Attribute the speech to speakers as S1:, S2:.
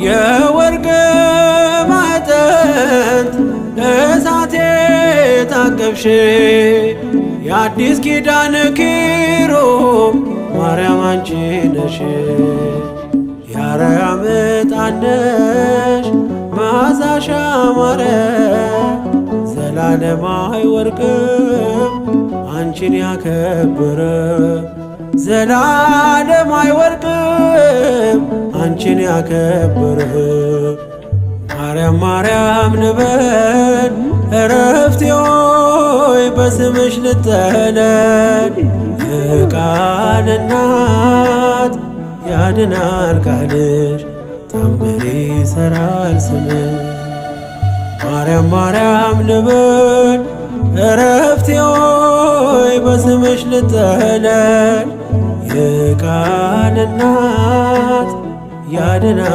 S1: የወርቅ ማዕጠንት እሳቴ ታቀፍሽ የአዲስ ኪዳን ኪሩብ ማርያም አንቺ ነሽ። የአርያም ዕጣን ነሽ መዓዛሽ ያማረ ዘላለማዊ ወርቅም አንቺን ያከበረ ዘላለማዊ ወርቅም አንቺን ያከበረ ማርያም ማርያም ንበል ዕረፍቴ ሆይ በስምሽ ልጠለል። የቃል እናት ያድናል ቃልሽ ታምር ይሠራል ስምሽ። ማርያም ማርያም ንበል ዕረፍቴ ሆይ በስምሽ ልጠለል። የቃል እናት ያድናል